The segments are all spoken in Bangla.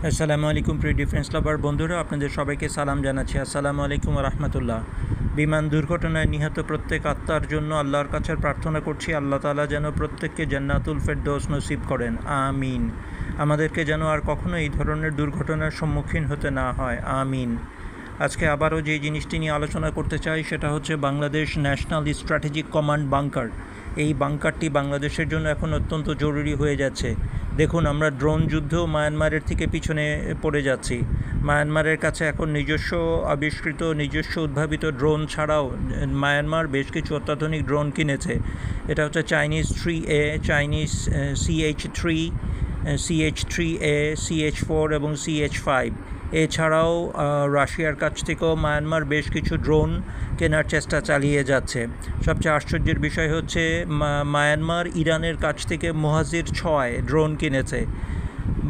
আসসালামু আলাইকুম প্রিয় ডিফেন্স লাভার বন্ধুরা, আপনাদের সবাইকে সালাম জানাচ্ছি। আসসালামু আলাইকুম রহমতুল্লাহ। বিমান দুর্ঘটনায় নিহত প্রত্যেক আত্মার জন্য আল্লাহর কাছে প্রার্থনা করছি, আল্লাহ তাআলা যেন প্রত্যেককে জান্নাতুল ফেরদৌস নসিব করেন, আমিন। আমাদেরকে যেন আর কখনো এই ধরনের দুর্ঘটনার সম্মুখীন হতে না হয়, আমিন। আজকে আবারও যে জিনিসটি নিয়ে আলোচনা করতে চাই সেটা হচ্ছে Bangladesh national strategic command bunker. এই বাংকারটি বাংলাদেশের জন্য এখন অত্যন্ত জরুরি হয়ে যাচ্ছে। দেখুন, আমরা ড্রোন যুদ্ধেও মায়ানমারের থেকে পিছনে পড়ে যাচ্ছি। মায়ানমারের কাছে এখন নিজস্ব আবিষ্কৃত, নিজস্ব উদ্ভাবিত ড্রোন ছাড়াও মায়ানমার বেশ কিছু অত্যাধুনিক ড্রোন কিনেছে। এটা হচ্ছে Chinese 3A, Chinese CH-3, CH-3A, CH-4 এবং CH-5। এছাড়াও রাশিয়ার কাছ থেকেও মায়ানমার বেশ কিছু ড্রোন কেনার চেষ্টা চালিয়ে যাচ্ছে। সবচেয়ে আশ্চর্যের বিষয় হচ্ছে মায়ানমার ইরানের কাছ থেকে মোহাজির-6 ড্রোন কিনেছে।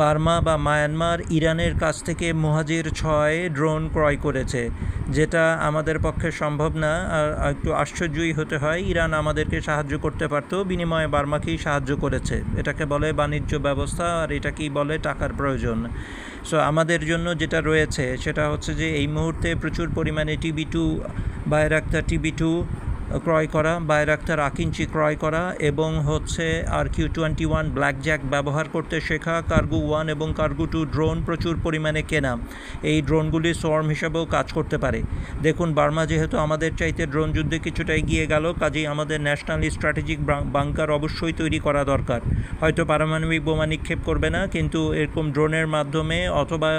বার্মা বা মায়ানমার ইরানের কাছ থেকে মোহাজির-6 ড্রোন ক্রয় করেছে, যেটা আমাদের পক্ষে সম্ভব না। আর একটু আশ্চর্যই হতে হয়, ইরান আমাদেরকে সাহায্য করতে পারত, বিনিময়ে বার্মাকেই সাহায্য করেছে। এটাকে বলে বাণিজ্য ব্যবস্থা, আর এটাকেই বলে টাকার প্রয়োজন। সো আমাদের জন্য যেটা রয়েছে সেটা হচ্ছে যে এই মুহূর্তে প্রচুর পরিমাণে TB2, বায়রাক্তার TB2 ক্রয় করা, বায়রাক্তার আকিঞ্চি ক্রয় করা এবং হচ্ছে RQ-21 ব্ল্যাকজ্যাক ব্যবহার করতে শেখা, কার্গো 1 এবং কার্গো 2 ড্রোন প্রচুর পরিমাণে কেনা। এই ড্রোনগুলি সোয়ার্ম হিসাবেও কাজ করতে পারে। দেখুন, বার্মা যেহেতু আমাদের চাইতে ড্রোন যুদ্ধে কিছুটা এগিয়ে গেল, কাজেই আমাদের ন্যাশনাল স্ট্র্যাটেজিক বাংকার অবশ্যই তৈরি করা দরকার। হয়তো পারমাণবিক বোমা নিক্ষেপ করবে না, কিন্তু এরকম ড্রোনের মাধ্যমে অথবা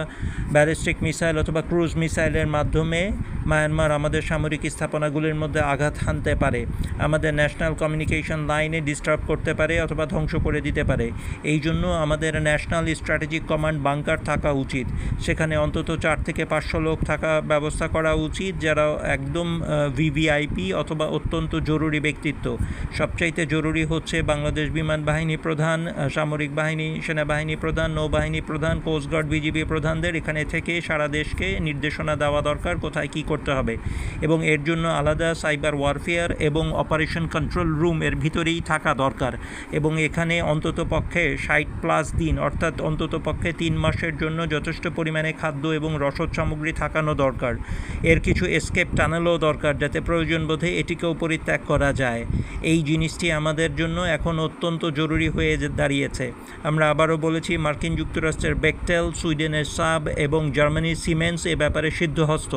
ব্যালিস্টিক মিসাইল অথবা ক্রুজ মিসাইলের মাধ্যমে মায়ানমার আমাদের সামরিক স্থাপনাগুলির মধ্যে আঘাত হানতে পারে, আমাদের ন্যাশনাল কমিউনিকেশন লাইনে ডিস্টার্ব করতে পারে অথবা ধ্বংস করে দিতে পারে। এই জন্য আমাদের ন্যাশনাল স্ট্র্যাটেজিক কমান্ড বাংকার থাকা উচিত। সেখানে অন্তত 4 থেকে 500 লোক থাকা ব্যবস্থা করা উচিত, যারা একদম VVIP অথবা অত্যন্ত জরুরি ব্যক্তিত্ব। সবচাইতে জরুরি হচ্ছে বাংলাদেশ বিমান বাহিনী প্রধান, সামরিক বাহিনী, সেনাবাহিনী প্রধান, নৌবাহিনী প্রধান, কোস্টগার্ড, BGB প্রধানদের এখানে থেকে সারা দেশকে নির্দেশনা দেওয়া দরকার কোথায় কী করতে হবে, এবং এর জন্য আলাদা সাইবার ওয়ারফেয়ার এবং অপারেশন কন্ট্রোল রুম এর ভিতরেই থাকা দরকার। এবং এখানে অন্তত পক্ষে 60+ দিন, অর্থাৎ অন্তত পক্ষে 3 মাসের জন্য যথেষ্ট পরিমাণে খাদ্য এবং রসদ সামগ্রী থাকানো দরকার। এর কিছু এসকেপ টানেলও দরকার, যাতে প্রয়োজন বোধে এটিকেও পরিত্যাগ করা যায়। এই জিনিসটি আমাদের জন্য এখন অত্যন্ত জরুরি হয়ে দাঁড়িয়েছে। আমরা আবারও বলেছি, মার্কিন যুক্তরাষ্ট্রের বেকটেল, সুইডেনের সাব এবং জার্মানির সিমেন্স এ ব্যাপারে সিদ্ধহস্ত।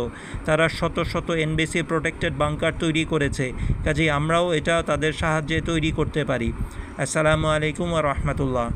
তারা শত শত NBC প্রোটেক্টেড বাংকার তৈরি করেছে, কাজেই আমরাও এটা তাদের সাহায্যে তৈরি করতে পারি। আসসালামু আলাইকুম ওয়া রাহমাতুল্লাহ।